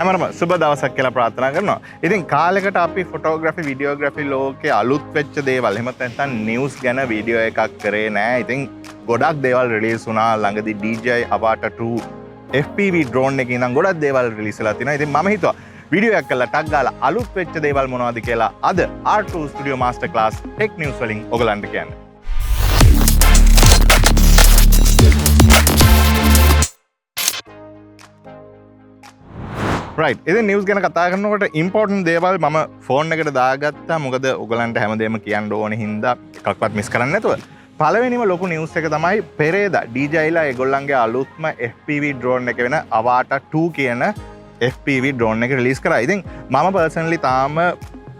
හැමෝටම සුබ දවසක් කියලා ප්‍රාර්ථනා කරනවා. ඉතින් කාලයකට අපි ෆොටෝග්‍රැෆි වීඩියෝග්‍රැෆි ලෝකේ අලුත් වෙච්ච දේවල් එහෙම නැත්නම් නිවුස් ගැන වීඩියෝ එකක් කරේ නෑ. ඉතින් ගොඩක් දේවල් රිලීස් වුණා ළඟදී DJI Avata 2 FPV drone එකකින් නම් ගොඩක් දේවල් රිලීස් වෙලා තිනවා. ඉතින් මම හිතුවා වීඩියෝ එකක් කරලා ටග් ගාලා අලුත් වෙච්ච දේවල් මොනවද කියලා අද R2 Studio Masterclass Tech News වලින් ඔයගලන්ට කියන්න. right ඉතින් නිවුස් ගැන කතා කරනකොට ඉම්පෝර්ටන්ට් දේවල් මම ෆෝන් එකට දාගත්තා. මොකද ඔයගලන්ට හැමදේම කියන්න ඕනේ හින්දා එකක්වත් මිස් කරන්නේ නැතුව. පළවෙනිම ලොකු නිවුස් එක තමයි පෙරේදා DJI ලා ඒගොල්ලන්ගේ අලුත්ම FPV drone එක වෙන Avata 2 කියන FPV drone එක රිලීස් කරා. ඉතින් මම පර්සනලි තාම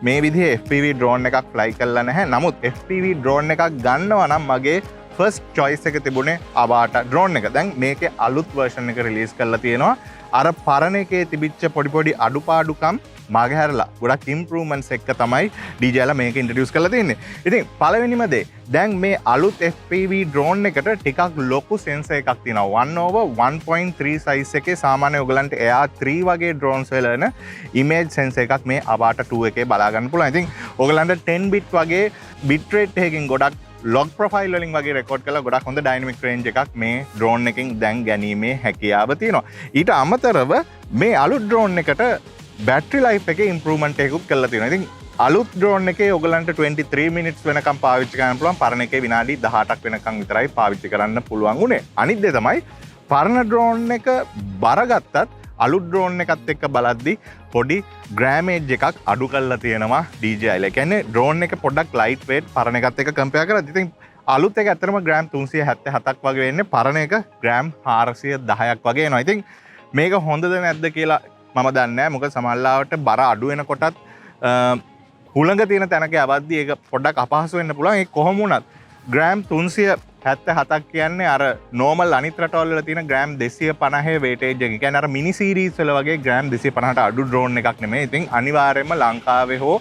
මේ විදිහේ FPV drone එකක් fly කරලා නැහැ. නමුත් FPV drone එකක් ගන්නවා නම් මගේ first choice එක තිබුණේ Avata drone එක. දැන් මේකේ අලුත් version එක රිලීස් කරලා තියෙනවා. අර පරණ එකේ තිබිච්ච පොඩි අඩුපාඩුකම් මගහැරලා ගොඩක් improvements එක තමයි DJI ලා මේක introduce කරලා තියෙන්නේ. ඉතින් පළවෙනිම දේ දැන් මේ අලුත් FPV drone එකට ටිකක් ලොකු sensor එකක් තියෙනවා. 1/1.3 size එකේ සාමාන්‍ය ඔයගලන්ට Air 3 වගේ drones වල image sensor එකක් මේ Avata 2 එකේ බලා ගන්න පුළුවන්. ඉතින් ඔයගලන්ට 10 bit වගේ bit rate එකකින් ගොඩක් log profile වලින් වගේ රෙකෝඩ් කරලා ගොඩක් හොඳ dynamic range එකක් මේ drone එකෙන් දැන් ගැනීමේ හැකියාව තියෙනවා. ඊට අමතරව මේ අලුත් drone එකට battery life එකේ improvement එකකුත් කරලා තියෙනවා. ඉතින් අලුත් drone එකේ ඔයගලන්ට 23 minutes වෙනකම් පාවිච්චි කරන්න පුළුවන්. පරණ එකේ විනාඩි 18ක් වෙනකම් විතරයි පාවිච්චි කරන්න පුළුවන් උනේ. අනිත් දේ තමයි පරණ drone එක බර ගත්තත් අලුත් drone එකත් එක්ක බලද්දි පොඩි grammage එකක් අඩු කරලා තියෙනවා DJI ලා. ඒ කියන්නේ drone එක පොඩ්ඩක් light weight පරණ එකත් එක්ක compare කරද්දි ඉතින් අලුත් එක ඇත්තටම gram 377ක් වගේ වෙන්නේ. පරණ එක gram 410ක් වගේ එනවා. ඉතින් මේක හොඳද නැද්ද කියලා මම දන්නේ නැහැ. මොකද සමහරවිට බර අඩු වෙනකොටත් හුළඟ තියෙන තැනක යවද්දි ඒක පොඩ්ඩක් අපහසු වෙන්න පුළුවන්. ඒ කොහොම වුණත් gram 377ක් කියන්නේ අර normal අනිත් රටවල් වල තියෙන gram 250 weightage එක. කියන්නේ අර mini series වල වගේ gram 250ට අඩු drone එකක් නෙමෙයි. ඉතින් අනිවාර්යයෙන්ම ලංකාවේ හෝ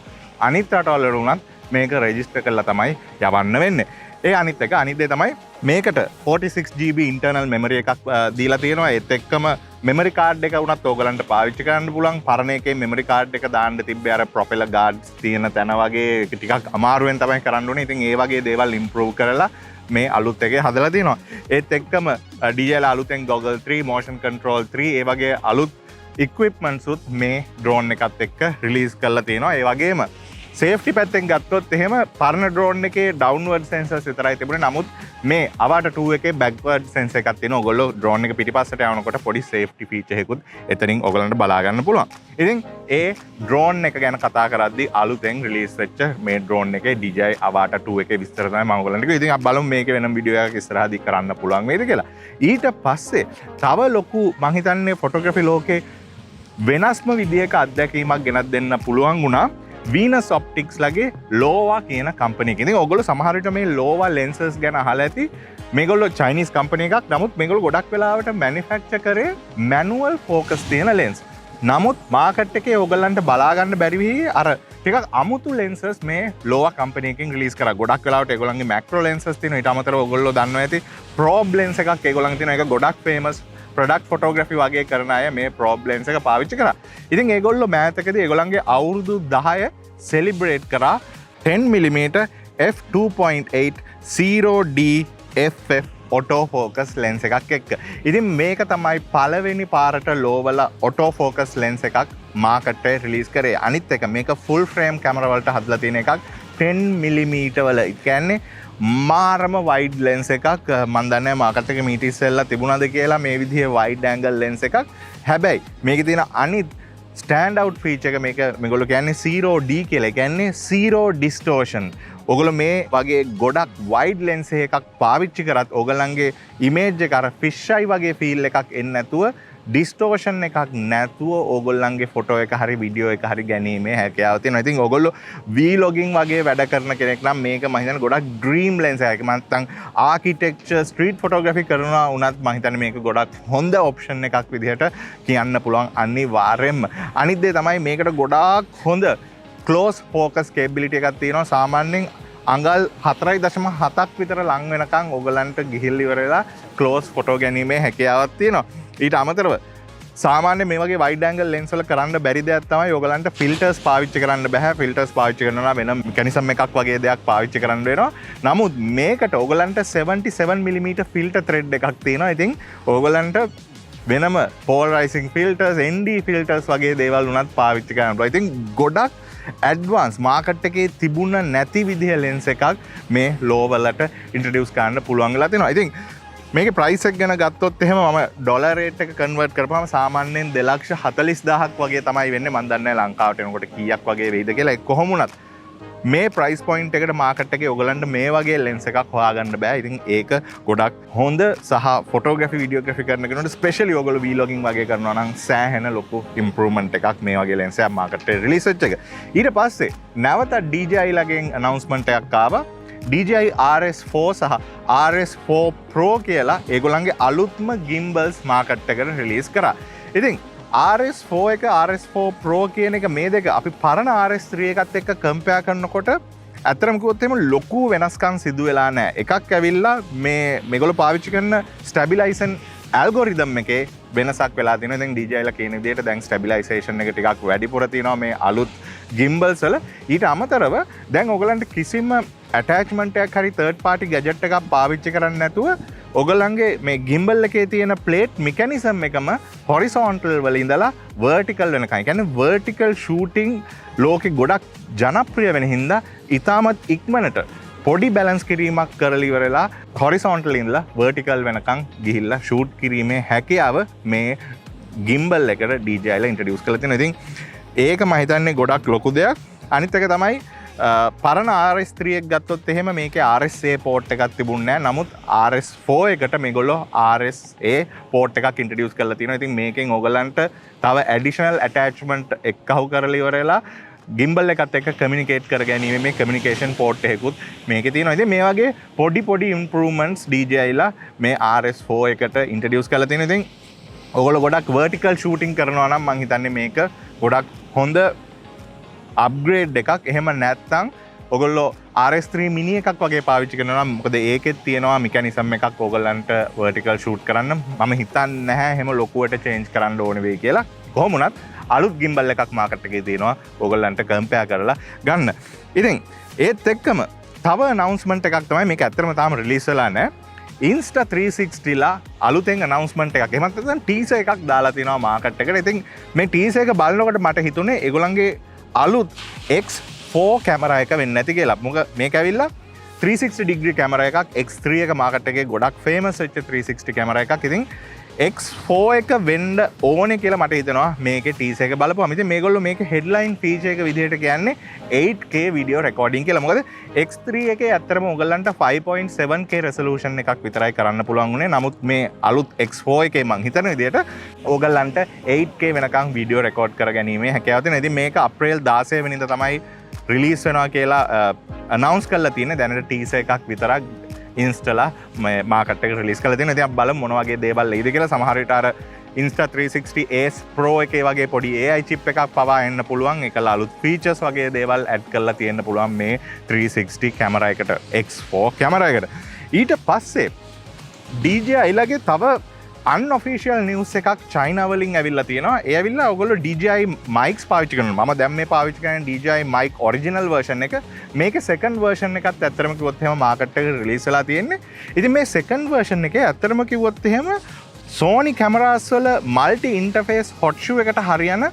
අනිත් රටවල් වල උනත් මේක register කරලා තමයි යවන්න වෙන්නේ. ඒ අනිත් එක අනිත් දේ තමයි මේකට 46GB internal memory එකක් දීලා තියෙනවා. ඒත් එක්කම memory card එක උනත් ඕගලන්ට පාවිච්චි කරන්න පුළුවන්. පරණ එකේ memory card එක දාන්න තිබ්බේ අර propeller guards තියෙන තැන වගේ ටිකක් අමාරුවෙන් තමයි කරන්න ඕනේ. ඉතින් ඒ වගේ දේවල් improve කරලා මේ අලුත් එකේ හදලා තියෙනවා. ඒත් එක්කම DJI ලා අලුතෙන් goggle 3 motion control 3 ඒ වගේ අලුත් equipments උත් මේ drone එකත් එක්ක release කරලා තියෙනවා. ඒ වගේම සේෆ්ටි පැත්තෙන් ගත්තොත් එහෙම පරණ drone එකේ downward sensors විතරයි තිබුණේ. නමුත් මේ Avata 2 එකේ backward sensor එකක් තියෙනවා. ඔයගොල්ලෝ drone එක පිටිපස්සට යවනකොට පොඩි safety feature එකකුත් එතනින් ඔයගලන්ට බලා ගන්න පුළුවන්. ඉතින් ඒ drone එක ගැන කතා කරද්දී අලුතෙන් release වෙච්ච මේ drone එකේ DJI Avata 2 එකේ විස්තර තමයි මම ඔයගලන්ට කිව්වේ. ඉතින් අපි බලමු මේකේ වෙනම වීඩියෝ එකක් ඉස්සරහදී කරන්න පුළුවන් වේද කියලා. ඊට පස්සේ තව ලොකු මං හිතන්නේ photography ලෝකේ වෙනස්ම විදියක අත්දැකීමක් ගෙනත් දෙන්න පුළුවන් වුණා. Venus Optics ලගේ Lowa කියන කම්පැනි එක. ඉතින් ඔයගොල්ලෝ සමහර විට මේ Lowa lenses ගැන අහලා ඇති. මේගොල්ලෝ Chinese කම්පැනි එකක්. නමුත් මේගොල්ලෝ ගොඩක් වෙලාවට manufacture කරේ manual focus තියෙන lens. නමුත් මාකට් එකේ ඔයගලන්ට බලා ගන්න බැරි වෙයි අර ටිකක් අමුතු lenses මේ Lowa කම්පැනි එකෙන් රිලීස් කරා. ගොඩක් වෙලාවට ඒගොල්ලන්ගේ macro lenses තියෙනවා. ඊට අමතරව ඔයගොල්ලෝ දන්නවා ඇති probe lens එකක් ඒගොල්ලන්ගේ තියෙනවා. ඒක ගොඩක් famous product photography වගේ කරන අය මේ probe lens එක පාවිච්චි කරා. ඉතින් ඒගොල්ලෝ මෑතකදී ඒගොල්ලන්ගේ අවුරුදු 10 celebrate කරා 10mm f2.8 0D ff auto focus lens එකක් එක්ක. ඉතින් මේක තමයි පළවෙනි පාරට ලෝවල auto focus lens එකක් මාකට් එකේ රිලීස් කරේ. අනිත් එක මේක full frame camera වලට හදලා තියෙන එකක් 10mm වල. ඒ කියන්නේ මාරම wide lens එකක්. මම දන්නේ මාකට් එකේ මීට ඉස්සෙල්ලා තිබුණාද කියලා මේ විදිහේ wide angle lens එකක්. හැබැයි මේකේ තියෙන අනිත් stand out feature එක මේගොල්ලෝ කියන්නේ 0D කියලා. ඒ කියන්නේ zero distortion. ඔයගොල්ලෝ මේ වගේ ගොඩක් wide lens එකක් පාවිච්චි කරත් ඔයගලන්ගේ image එක අර fish eye වගේ feel එකක් එන්නේ නැතුව distortion එකක් නැතුව ඕගොල්ලන්ගේ ෆොටෝ එක හරි වීඩියෝ එක හරි ගැනීමේ හැකියාව තියෙනවා. ඉතින් ඕගොල්ලෝ vlogging වගේ වැඩ කරන කෙනෙක් නම් මේක මම හිතන්නේ ගොඩක් dream lens එකක්. මම නැත්නම් architecture street photography කරනවා උනත් මම හිතන්නේ මේක ගොඩක් හොඳ option එකක් විදිහට කියන්න පුළුවන් අනිවාර්යෙන්ම. අනිත් දේ තමයි මේකට ගොඩාක් හොඳ close focus capability එකක් තියෙනවා. සාමාන්‍යයෙන් අඟල් 4.7ක් විතර ලං වෙනකන් ඕගලන්ට ගිහිල්ලා ඉවර වෙලා close photo ගැනීමේ හැකියාවක් තියෙනවා. ඊට අමතරව සාමාන්‍ය මේ වගේ වයිඩ් ඇන්ගල් ලෙන්ස් වල කරන්න බැරි දෙයක් තමයි ඔයගලන්ට ෆිල්ටර්ස් පාවිච්චි කරන්න බෑ. ෆිල්ටර්ස් පාවිච්චි කරනවා වෙන මෙකැනිසම් එකක් වගේ දෙයක් පාවිච්චි කරන්න වෙනවා. නමුත් මේකට ඔයගලන්ට 77mm ෆිල්ටර් ත්‍රෙඩ් එකක් තියෙනවා. ඉතින් ඔයගලන්ට වෙනම පෝලරයිසිං ෆිල්ටර්ස්, ND ෆිල්ටර්ස් වගේ දේවල් උනත් පාවිච්චි කරන්න පුළුවන්. ඉතින් ගොඩක් ඇඩ්වාන්ස් මාකට් එකේ තිබුණ නැති විදිහ ලෙන්ස් එකක් මේ Lowa වලට ඉන්ට්‍රොඩියුස් කරන්න පුළුවන් වෙලා තියෙනවා. ඉතින් මේකේ ප්‍රයිස් එක ගැන ගත්තොත් එහෙම මම ඩොලර් රේට් එක කන්වර්ට් කරපුවාම සාමාන්‍යයෙන් 2,40,000ක් වගේ තමයි වෙන්නේ. මම දන්නේ නැහැ ලංකාවට එනකොට කීයක් වගේ වෙයිද කියලා. ඒක කොහොම වුණත් මේ ප්‍රයිස් පොයින්ට් එකට මාකට් එකේ ඔයගලන්ට මේ වගේ ලෙන්ස් එකක් හොයාගන්න බෑ. ඉතින් ඒක ගොඩක් හොඳ සහ ෆොටෝග්‍රැෆි වීඩියෝග්‍රැෆි කරන කෙනෙකුට ස්පෙෂලි ඔයගොල්ලෝ වීලොගින් වගේ කරනවා නම් සෑහෙන ලොකු ඉම්ප්‍රූව්මන්ට් එකක් මේ වගේ ලෙන්ස් එකක් මාකට් එකේ රිලීස් වෙච්ච එක. ඊට පස්සේ නැවත DJI ලගෙන් announcement එකක් ආවා. DJI RS4 සහ RS4 Pro කියලා ඒගොල්ලන්ගේ අලුත්ම gimbals මාකට් එකට රිලීස් කරා. ඉතින් RS4 එක RS4 Pro කියන එක මේ දෙක අපි පරණ RS3 එකත් එක්ක කම්පෙයාර් කරනකොට ඇත්තටම කිව්වොත් එහෙම ලොකු වෙනස්කම් සිදු වෙලා නැහැ. එකක් ඇවිල්ලා මේගොල්ලෝ පාවිච්චි කරන ස්ටැබිලයිසන් ඇල්ගොරිතම් එකේ වෙනසක් වෙලා තියෙනවා. ඉතින් DJI ලා කියන විදිහට දැන් ස්ටැබිලයිසේෂන් එක ටිකක් වැඩිපුර තියෙනවා මේ අලුත් gimbals වල. ඊට අමතරව දැන් ඔයගලන්ට කිසිම attachment එකක් හරි third party gadget එකක් පාවිච්චි කරන්නේ නැතුව ඔයගලන්ගේ මේ gimbal එකේ තියෙන plate mechanism එකම horizontal වල ඉඳලා vertical වෙනකන්. ඒ කියන්නේ vertical shooting ලෝකේ ගොඩක් ජනප්‍රිය වෙන හින්දා ඉතාමත් ඉක්මනට පොඩි බැලන්ස් කිරීමක් කරලා ඉවරලා horizontal ඉඳලා vertical වෙනකන් ගිහිල්ලා shoot කිරීමේ හැකියාව මේ gimbal එකට DJI ලා introduce කරලා තියෙනවා. ඉතින් ඒක මම හිතන්නේ ගොඩක් ලොකු දෙයක්. අනිත් එක තමයි පරණ RS3 එක ගත්තොත් එහෙම මේකේ RSA port එකක් තිබුණේ නැහැ. නමුත් RS4 එකට මේගොල්ලෝ RSA port එකක් introduce කරලා තියෙනවා. ඉතින් මේකෙන් ඕගලන්ට තව additional attachment එකහුව කරලා ඉවරලා gimbal එකත් එක්ක communicate කර ගැනීම මේ communication port එකකුත් මේකේ තියෙනවා. ඉතින් මේ වගේ පොඩි improvements DJI ලා මේ RS4 එකට introduce කරලා තියෙනවා. ඉතින් ඔයගොල්ලෝ ගොඩක් vertical shooting කරනවා නම් මම හිතන්නේ මේක ගොඩක් හොඳ අප්ග්‍රේඩ් එකක්. එහෙම නැත්නම් ඔයගොල්ලෝ RS3 mini එකක් වගේ පාවිච්චි කරනවා නම් මොකද ඒකෙත් තියෙනවා මෙකැනිසම් එකක් ඔයගොල්ලන්ට vertical shoot කරන්න. මම හිතන්නේ නැහැ එහෙම ලොකුවට change කරන්න ඕනේ වෙයි කියලා. කොහොම වුණත් අලුත් gimbal එකක් මාකට් එකේ තියෙනවා ඔයගොල්ලන්ට කම්පෙයාර් කරලා ගන්න. ඉතින් ඒත් එක්කම තව announcement එකක් තමයි මේක ඇත්තටම තාම රිලීස් වෙලා නැහැ. Insta360 ලා අලුතෙන් announcement එකක්. එහෙමත් නැත්නම් teaser එකක් දාලා තිනවා මාකට් එකට. ඉතින් මේ teaser එක බලනකොට මට හිතුනේ ඒගොල්ලන්ගේ අලුත් X4 කැමරා එක වෙන්න ඇති කියලා. මොකද මේක ඇවිල්ලා 360 degree කැමරා එකක්. X3 එක මාකට් එකේ ගොඩක් famous වෙච්ච 360 කැමරා එකක්. ඉතින් X4 එක වෙන්න ඕනේ කියලා මට හිතෙනවා මේකේ teaser එක බලපුවම. ඉතින් මේගොල්ලෝ මේකේ headline feature එක විදිහට කියන්නේ 8K video recording කියලා. මොකද X3 එකේ ඇත්තටම ඔයගලන්ට 5.7K resolution එකක් විතරයි කරන්න පුළුවන් උනේ. නමුත් මේ අලුත් X4 එකේ මං හිතන විදිහට ඔයගලන්ට 8K වෙනකන් video record කරගැනීමේ හැකියාව තියෙනවා. ඉතින් මේක අප්‍රේල් 16 වෙනිදා තමයි රිලීස් වෙනවා කියලා announce කරලා තියෙන්නේ. දැනට teaser එකක් විතරක් ඉන්ස්ටලා මාකට් එකට රිලීස් කරලා තියෙනවා. ඉතින් අපි බලමු මොන වගේ දේවල් එයිද කියලා. සමහර විට අර Insta360 Ace Pro එකේ වගේ පොඩි AI chip එකක් පවා එන්න පුළුවන්. ඒකල අලුත් features වගේ දේවල් add කරලා තියෙන්න පුළුවන් මේ 360 කැමරා එකට X4 කැමරා එකට. ඊට පස්සේ DJI ලගේ තව unofficial news එකක් China වලින් ඇවිල්ලා තියෙනවා. ඒ ඇවිල්ලා ඔයගොල්ලෝ DJI mics පාවිච්චි කරනවා. මම දැන් මේ පාවිච්චි කරන DJI mic original version එක. මේකේ second version එකත් ඇත්තටම කිව්වොත් එහෙම මාකට් එකට රිලීස් වෙලා තියෙන්නේ. ඉතින් මේ second version එකේ ඇත්තටම කිව්වොත් එහෙම Sony cameras වල multi interface hot shoe එකට හරියන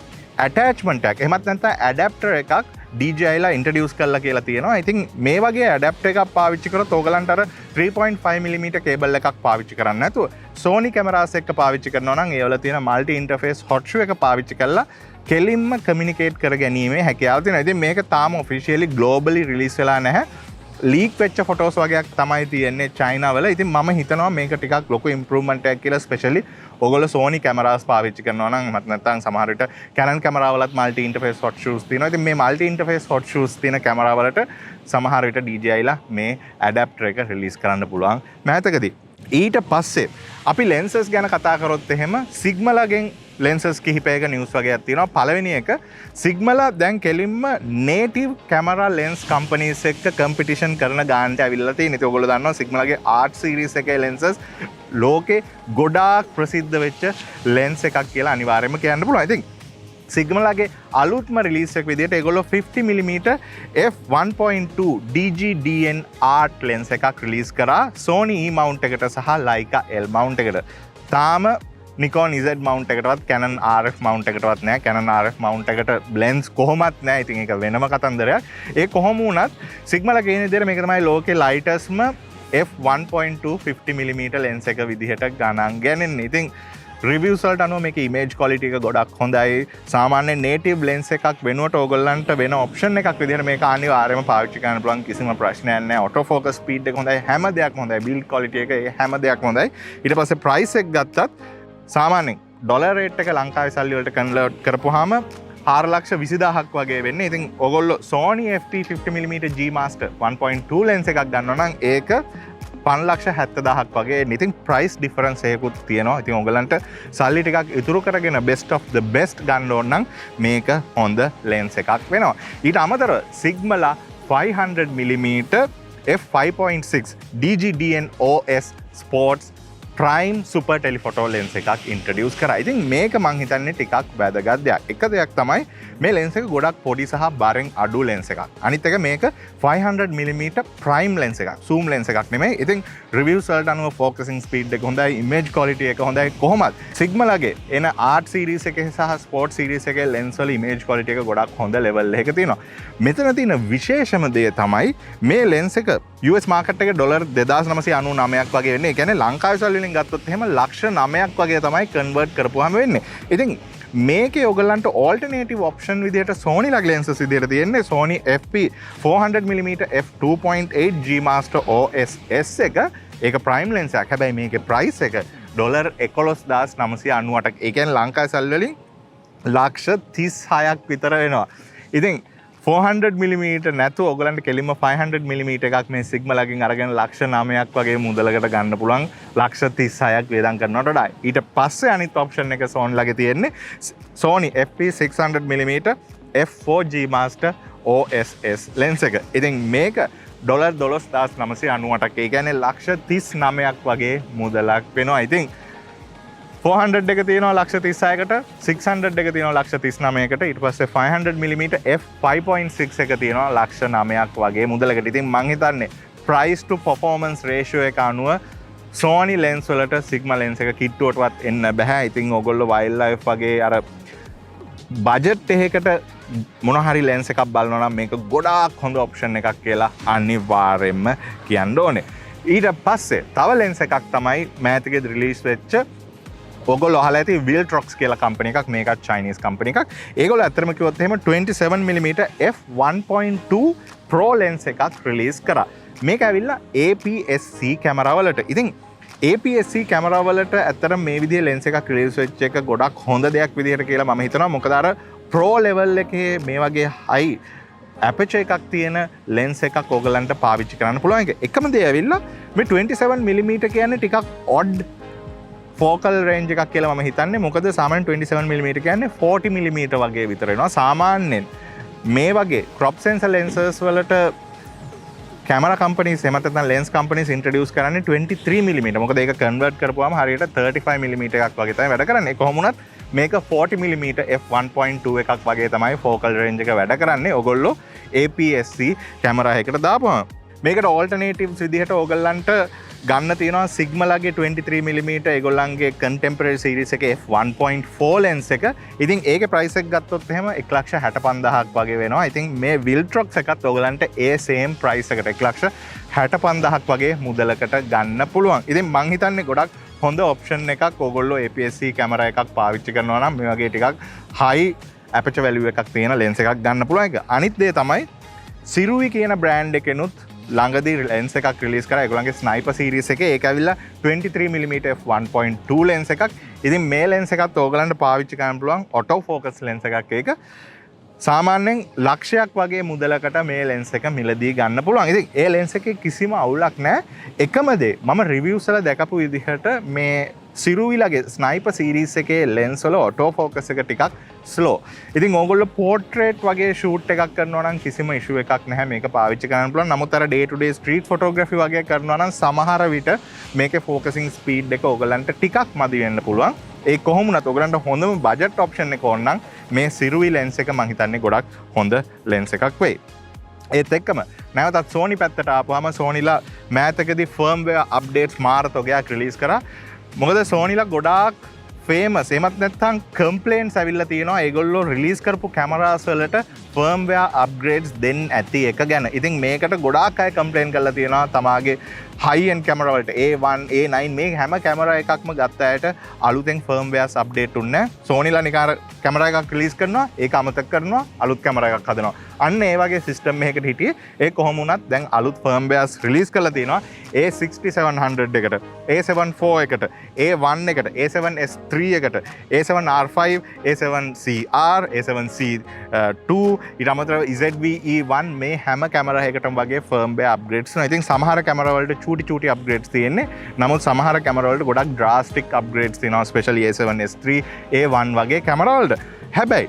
attachment එකක්. එහෙමත් නැත්නම් adapter එකක් DJI ලා introduce කරලා කියලා තියෙනවා. ඉතින් මේ වගේ adapter එකක් පාවිච්චි කරොත් ඕගලන්ට අර 3.5mm cable එකක් පාවිච්චි කරන්න නැතුව Sony cameras එක පාවිච්චි කරනවා නම් ඒ වල තියෙන multi interface hot shoe එක පාවිච්චි කරලා කෙලින්ම communicate කර ගැනීමේ හැකියාව තියෙනවා. ඉතින් මේක තාම officially globally release වෙලා නැහැ. ලීක් වෙච්ච ෆොටෝස් වගේක් තමයි තියෙන්නේ China වල. ඉතින් මම හිතනවා මේක ටිකක් ලොකු ඉම්ප්‍රූව්මන්ට් එකක් කියලා ස්පෙෂලි ඔයගොල්ලෝ Sony cameras පාවිච්චි කරනවා නම් එහෙමත් නැත්නම් සමහර විට Canon camera වලත් multi interface hot shoes තියෙනවා. ඉතින් මේ multi interface hot shoes තියෙන camera වලට සමහර විට DJI ලා මේ adapter එක release කරන්න පුළුවන් මෑතකදී. ඊට පස්සේ අපි lenses ගැන කතා කරොත් එහෙම Sigma ලගෙන් lenses කිහිපයක news වගේක් තියෙනවා. පළවෙනි එක Sigma ලා දැන් කෙලින්ම native camera lens companies එක්ක competition කරන ගානට ඇවිල්ලා තියෙනවා. ඉතින් ඔයගොල්ලෝ දන්නවා Sigma ලගේ art series එකේ lenses ලෝකේ ගොඩාක් ප්‍රසිද්ධ වෙච්ච ලෙන්ස් එකක් කියලා අනිවාර්යයෙන්ම කියන්න පුළුවන්. ඉතින් සිග්මලාගේ අලුත්ම රිලීස් එක විදිහට ඒගොල්ලෝ 50mm f1.2 DGDN art lens එකක් රිලීස් කරා Sony E mount එකට සහ Leica L mount එකට. තාම Nikon Z mount එකටවත් Canon RF mount එකටවත් නෑ. Canon RF mount එකට lens කොහොමත් නෑ. ඉතින් ඒක වෙනම කතන්දරයක්. ඒ කොහොම වුණත් සිග්මලා කියන විදිහට මේක තමයි ලෝකේ lightestම f1.2 50mm lens එක විදිහට ගණන් ගන්නේ. ඉතින් රිවියුස් වලට අනුව මේකේ ඉමේජ් ක්වොලිටි එක ගොඩක් හොඳයි. සාමාන්‍ය නේටිව් ලෙන්ස් එකක් වෙනුවට ඕගොල්ලන්ට වෙන ඔප්ෂන් එකක් විදිහට මේක අනිවාර්යයෙන්ම පාවිච්චි කරන්න පුළුවන්. කිසිම ප්‍රශ්නයක් නැහැ. ඔටෝ ෆෝකස් ස්පීඩ් එක හොඳයි. හැම දෙයක්ම හොඳයි. බිල්ඩ් ක්වොලිටි එක හැම දෙයක්ම හොඳයි. ඊට පස්සේ ප්‍රයිස් එක ගත්තත් සාමාන්‍යයෙන් ඩොලර් රේට් එක ලංකාවේ සල්ලි වලට කන්වර්ට් කරපුවාම 4,20,000ක් වගේ වෙන්නේ. ඉතින් ඔයගොල්ලෝ Sony FT50mm G Master 1.2 lens එකක් ගන්නවා නම් ඒක 5,70,000ක් වගේ. ඉතින් ප්‍රයිස් ඩිෆරන්ස් එකකුත් තියෙනවා. ඉතින් ඔයගලන්ට සල්ලි ටිකක් ඉතුරු කරගෙන best of the best ගන්න ඕන නම් මේක හොඳ lens එකක් වෙනවා. ඊට අමතරව Sigma 500mm f5.6 DGDN OS Sports prime super telephoto lens එකක් ඉන්ට්‍රොඩියුස් කරා. ඉතින් මේක මං හිතන්නේ ටිකක් වැදගත් දෙයක්. එක දෙයක් තමයි මේ ලෙන්ස් එක ගොඩක් පොඩි සහ බරෙන් අඩු ලෙන්ස් එකක්. අනිත් එක මේක 500mm ප්‍රයිම් ලෙන්ස් එකක්. zoom ලෙන්ස් එකක් නෙමෙයි. ඉතින් රිවිව්ස් වලට අනුව ෆෝකසින් ස්පීඩ් එක හොඳයි, ඉමේජ් ක්වොලිටි එක හොඳයි. කොහොමත් සිග්මලාගේ එන ආර්ට් සීරීස් එකේ සහ ස්පෝර්ට් සීරීස් එකේ ලෙන්ස් වල ඉමේජ් ක්වොලිටි එක ගොඩක් හොඳ ලෙවල් එකක තියෙනවා. මෙතන තියෙන විශේෂම දේ තමයි මේ ලෙන්ස් එක US මාකට් එකේ ඩොලර් 2,999ක් වගේ වෙන්නේ. ඒ කියන්නේ ලංකාවේ සල්ලි වලින් ගත්තොත් එහෙම ලක්ෂ 9ක් වගේ තමයි කන්වර්ට් කරපුවාම වෙන්නේ. ඉතින් මේකේ ඔයගලන්ට ඕල්ටර්නේටිව් ඔප්ෂන් විදිහට Sony ලග් ලෙන්සස් විදිහට තියෙන්නේ Sony FP 400mm f2.8 G Master OS S එක. ඒක ප්‍රයිම් ලෙන්ස් එකක්. හැබැයි මේකේ ප්‍රයිස් එක ඩොලර් 11,998ක්. ඒ කියන්නේ ලංකාවේ සල්ලි වලින් ලක්ෂ 36ක් විතර වෙනවා. ඉතින් 400mm නැතුව ඔයගලන්ට කෙලින්ම 500mm එකක් මේ Sigma ලගින් අරගෙන ලක්ෂ 9ක් වගේ මුදලකට ගන්න පුළුවන්. ලක්ෂ 36ක් වේදම් කරනවට වඩා. ඊට පස්සේ අනිත් ඔප්ෂන් එක Sony ලගේ තියෙන්නේ Sony FP 600mm f4G Master OS S lens එක. ඉතින් මේක ඩොලර් 12,998ක්. ඒ කියන්නේ ලක්ෂ 39ක් වගේ මුදලක් වෙනවා. ඉතින් 400 එක තියෙනවා ලක්ෂ 36කට, 600 එක තියෙනවා ලක්ෂ 39කට, ඊට පස්සේ 500mm f5.6 එක තියෙනවා ලක්ෂ 9ක් වගේ මුදලකට. ඉතින් මං හිතන්නේ price to performance ratio එක අනුව Sony lens වලට Sigma lens එක කිට්ටුවටවත් එන්න බෑ. ඉතින් ඔයගොල්ලෝ wildlife වගේ අර බජට් එකකට මොන හරි lens එකක් බලනවා නම් මේක ගොඩාක් හොඳ option එකක් කියලා අනිවාර්යයෙන්ම කියන්න ඕනේ. ඊට පස්සේ තව lens එකක් තමයි මෑතකේ රිලීස් වෙච්ච ඔයගොල්ලෝ අහලා ඇති Viltrox කියලා කම්පැනි එකක්. මේකත් චයිනීස් කම්පැනි එකක්. ඒගොල්ලෝ ඇත්තටම කිව්වොත් එහෙම 27mm f1.2 Pro lens එකක් රිලීස් කරා. මේක ඇවිල්ලා APS-C කැමරා වලට. ඉතින් APS-C කැමරා වලට ඇත්තටම මේ විදිහේ lens එකක් රිලීස් වෙච්ච එක ගොඩක් හොඳ දෙයක් විදිහට කියලා මම හිතනවා. මොකද අර Pro level එකේ මේ වගේ high aperture එකක් තියෙන lens එකක් ඔයගලන්ට පාවිච්චි කරන්න පුළුවන්. එකම දේ ඇවිල්ලා මේ 27mm කියන්නේ ටිකක් odd ෆෝකල් රේන්ජ් එකක් කියලා මම හිතන්නේ. මොකද සාමාන්‍යයෙන් 27mm කියන්නේ 40mm වගේ විතර වෙනවා. සාමාන්‍යයෙන් මේ වගේ crop sensor lenses වලට කැමරා කම්පනීස් එහෙම නැත්නම් lens companies introduce කරන්නේ 23mm. මොකද ඒක convert කරපුවාම හරියට 35mm එකක් වගේ තමයි වැඩ කරන්නේ. කොහොම වුණත් මේක 40mm f1.2 එකක් වගේ තමයි ෆෝකල් රේන්ජ් එක වැඩ කරන්නේ. ඔයගොල්ලෝ APS-C කැමරා එකකට දාපුවම මේකට alternatives විදිහට ඔයගලන්ට ගන්න තියෙනවා Sigma ලගේ 23mm ඒගොල්ලන්ගේ contemporary series එකේ f1.4 lens එක. ඉතින් ඒකේ price එක ගත්තොත් එහෙම 1,65,000ක් වගේ වෙනවා. ඉතින් මේ Viltrox එකත් ඔයගලන්ට ඒ same price එකට 1,65,000ක් වගේ මුදලකට ගන්න පුළුවන්. ඉතින් මං හිතන්නේ ගොඩක් හොඳ option එකක්. ඔයගොල්ලෝ APS-C කැමරා එකක් පාවිච්චි කරනවා නම් මේ වගේ ටිකක් high aperture value එකක් තියෙන lens එකක් ගන්න පුළුවන් එක. අනිත් දේ තමයි Sirui කියන brand එකෙනුත් ළඟදී lens එකක් රිලීස් කරා. ඒගොල්ලන්ගේ ස්නයිපර් සීරීස් එකේ ඒක ඇවිල්ලා 23mm f1.2 lens එකක්. ඉතින් මේ lens එකත් ඕගලන්ට පාවිච්චි කරන්න පුළුවන් auto focus lens එකක්. ඒක සාමාන්‍යයෙන් ලක්ෂයක් වගේ මුදලකට මේ lens එක මිලදී ගන්න පුළුවන්. ඉතින් ඒ lens එකේ කිසිම අවුලක් නැහැ. එකම දේ මම reviews වල දැකපු විදිහට මේ සිරුවිලගේ ස්නයිපර් සීරීස් එකේ ලෙන්ස් වල ඔටෝ ෆෝකස් එක ටිකක් ස්ලෝ. ඉතින් ඕගොල්ලෝ පෝර්ට්‍රේට් වගේ ෂූට් එකක් කරනවා නම් කිසිම ඉෂුව එකක් නැහැ මේක පාවිච්චි කරන්න පුළුවන්. නමුත් අර ඩේ ටු ඩේ ස්ට්‍රීට් ෆොටෝග්‍රැෆි වගේ කරනවා නම් සමහර විට මේකේ ෆෝකසින් ස්පීඩ් එක ඕගලන්ට ටිකක් මදි වෙන්න පුළුවන්. ඒ කොහොම වුණත් ඕගලන්ට හොඳම බජට් ඔප්ෂන් එක ඕන නම් මේ සිරුවි ලෙන්ස් එක මම හිතන්නේ ගොඩක් හොඳ ලෙන්ස් එකක් වෙයි. ඒත් එක්කම නැවතත් Sony පැත්තට ආපුවාම Sonyලා මෑතකදී ෆර්ම්වෙයාර් අප්ඩේට්ස් මාරතෝගයක් රිලීස් කරා. මොකද Sonyලා ගොඩාක් ෆේමස් එමත් නැත්නම් කම්ප්ලේන්ට්ස් ඇවිල්ලා තියෙනවා ඒගොල්ලෝ රිලීස් කරපු කැමරාස් වලට ෆර්ම්වෙයාර් අප්ග්‍රේඩ්ස් දෙන්න ඇති එක ගැන. ඉතින් මේකට ගොඩාක් අය කම්ප්ලේන් කරලා තියෙනවා තමාගේ high end camera වලට A1 A9 මේ හැම කැමරා එකක්ම ගත්ත අයට අලුතෙන් ෆර්ම්වෙයාර්ස් අප්ඩේට් උන්නේ නැහැ. Sonyලා නිකාර කැමරා එකක් රිලීස් කරනවා ඒක අමතක කරනවා අලුත් කැමරා එකක් හදනවා. අන්න ඒ වගේ සිස්ටම් එකකට හිටියේ. ඒ කොහොම වුණත් දැන් අලුත් ෆර්ම්වෙයාර්ස් රිලීස් කරලා තියෙනවා. A6700 එකට A74 එකට A1 එකට A7S3 එකට A7R5 A7CR A7C2 ඊට අමතරව ZV-E1 මේ හැම කැමරා එකකටම වගේ ෆර්ම්වෙයාර් අප්ග්‍රේඩ්ස් වෙනවා. ඉතින් සමහර කැමරා වලට චූටි අප්ග්‍රේඩ්ස් තියෙන්නේ. නමුත් සමහර කැමරා වලට ගොඩක් ඩ්‍රාස්ටික් අප්ග්‍රේඩ්ස් තියෙනවා. ස්පෙෂලි A7S3 A1 වගේ කැමරා වලට. හැබැයි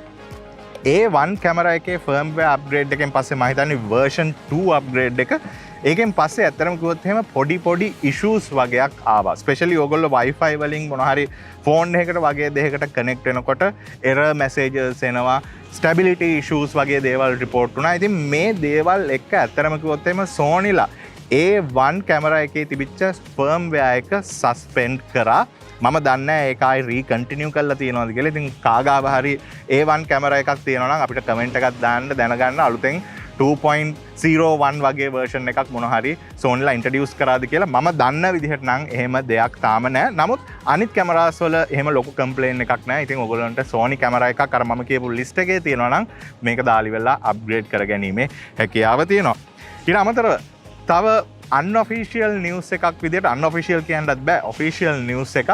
A1 කැමරා එකේ ෆර්ම්වෙයාර් අප්ග්‍රේඩ් එකෙන් පස්සේ මම හිතන්නේ version 2 අප්ග්‍රේඩ් එක ඒකෙන් පස්සේ ඇත්තටම කිව්වොත් එහෙම පොඩි ඉෂුස් වගේක් ආවා. ස්පෙෂලි ඕගොල්ලෝ Wi-Fi වලින් මොන හරි ෆෝන් එකකට වගේ දෙයකට කනෙක්ට් වෙනකොට error messages එනවා, stability issues වගේ දේවල් report වුණා. ඉතින් මේ දේවල් එක්ක ඇත්තටම කිව්වොත් එහෙම Sonyලා A1 කැමරා එකේ තිබිච්ච ෆර්ම්වෙයාර් එක සස්පෙන්ඩ් කරා. මම දන්නේ ඒක ආයි රීකන්ටිනියු කරලා තියෙනවද කියලා. ඉතින් කාගාව හරි A1 කැමරා එකක් තියෙනවා නම් අපිට කමෙන්ට් එකක් දාන්න දැනගන්න අලුතෙන් 2.01 වගේ version එකක් මොන හරි Sonyලා ඉන්ට්‍රොඩියුස් කරාද කියලා. මම දන්න විදිහට නම් එහෙම දෙයක් තාම නැහැ. නමුත් අනිත් කැමරාස් වල එහෙම ලොකු කම්ප්ලේන් එකක් නැහැ. ඉතින් ඔයගොල්ලන්ට Sony කැමරා එකක් අර මම කියපු ලිස්ට් එකේ තියෙනවා නම් මේක දාලි වෙලා අප්ග්‍රේඩ් කරගැනීමේ හැකියාව තියෙනවා. ඊට අමතරව තව unofficial news එකක් විදිහට unofficial කියන්නත් බෑ official news එකක්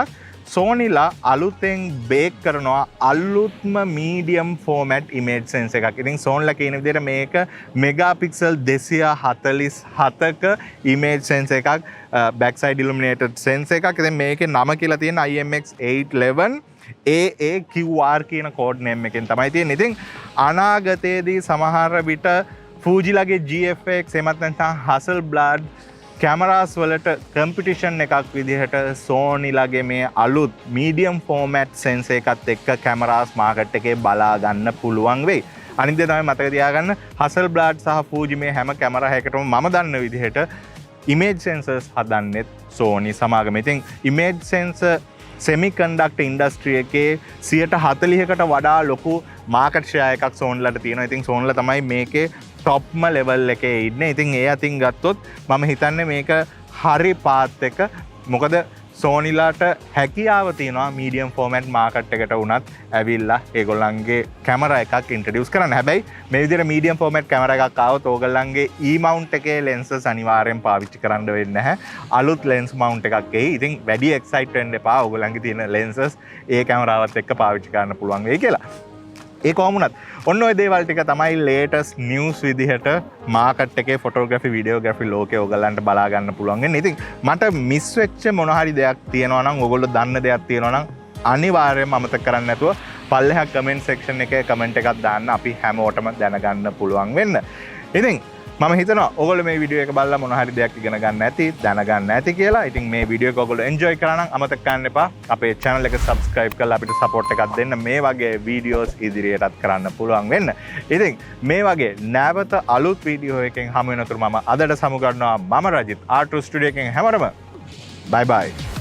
Sonyලා අලුතෙන් බේක් කරනවා අලුත්ම medium format image sensor එකක්. ඉතින් Sonyලා කියන විදිහට මේක megapixel 247ක image sensor එකක් back side illuminated sensor එකක්. ඉතින් මේකේ නම කියලා තියෙන IMX811 AAQR කියන code name එකෙන් තමයි තියෙන්නේ. ඉතින් අනාගතයේදී සමහර විට Fujiලාගේ GFX එමත් නැත්නම් Hasselblad කැමරාස් වලට කම්පිටිෂන් එකක් විදිහට Sonyලාගේ මේ අලුත් මීඩියම් ෆෝමැට් සෙන්සර් එකත් එක්ක කැමරාස් මාකට් එකේ බලා ගන්න පුළුවන් වෙයි. අනිත් දේ තමයි මතක තියාගන්න Hasselblad සහ Fuji මේ හැම කැමරා එකකටම මම දන්න විදිහට image sensors හදන්නෙත් Sony සමාගම. ඉතින් image sensor semiconductor industry එකේ 40%කට වඩා ලොකු market share එකක් Sonyලාට තියෙනවා. ඉතින් Sonyලා තමයි මේකේ ටොප්ම ලෙවල් එකේ ඉන්නේ. ඉතින් ඒ අතින් ගත්තොත් මම හිතන්නේ මේක හරි පාත් එක. මොකද Sonyලාට හැකියාව තියෙනවා මීඩියම් ෆෝමැට් මාකට් එකට වුණත් ඇවිල්ලා ඒගොල්ලන්ගේ කැමරා එකක් ඉන්ට්‍රොඩියුස් කරන්න. හැබැයි මේ විදිහට මීඩියම් ෆෝමැට් කැමරා එකක් ආවොත් ඕගොල්ලන්ගේ E mount එකේ lenses අනිවාර්යෙන් පාවිච්චි කරන්න වෙන්නේ නැහැ. අලුත් lens mount එකක් එයි. ඉතින් වැඩි excite වෙන්න එපා. ඕගොල්ලන්ගේ තියෙන lenses ඒ කැමරාවත් එක්ක පාවිච්චි කරන්න පුළුවන් වෙයි කියලා. ඒ කොහොම වුණත් ඔන්න ඔය දේවල් ටික තමයි latest news විදිහට මාකට් එකේ ෆොටෝග්‍රැෆි වීඩියෝග්‍රැෆි ලෝකේ ඔයගලන්ට බලා ගන්න පුළුවන් වෙන්නේ. ඉතින් මට මිස් වෙච්ච මොන හරි දෙයක් තියෙනවා නම් ඔයගොල්ලෝ දන්න දෙයක් තියෙනවා නම් අනිවාර්යයෙන්ම අමතක කරන්න නැතුව පල්ලෙහා කමෙන්ට් සෙක්ෂන් එකේ කමෙන්ට් එකක් දාන්න. අපි හැමෝටම දැනගන්න පුළුවන් වෙන්න. ඉතින් මම හිතනවා ඔයගොල්ලෝ මේ වීඩියෝ එක බලලා මොන හරි දෙයක් ඉගෙන ගන්න ඇති, දැනගන්න ඇති කියලා. ඉතින් මේ වීඩියෝ එක ඔයගොල්ලෝ එන්ජොයි කරා නම් අමතක කරන්න එපා. අපේ channel එක subscribe කරලා අපිට support එකක් දෙන්න. මේ වගේ වීඩියෝස් ඉදිරියටත් කරන්න පුළුවන් වෙන්න. ඉතින් මේ වගේ නැවත අලුත් වීඩියෝ එකකින් හමු වෙනතුරු මම අදට සමු ගන්නවා. මම රජිත් R2 ස්ටුඩියෝ එකෙන් හැමෝටම bye bye.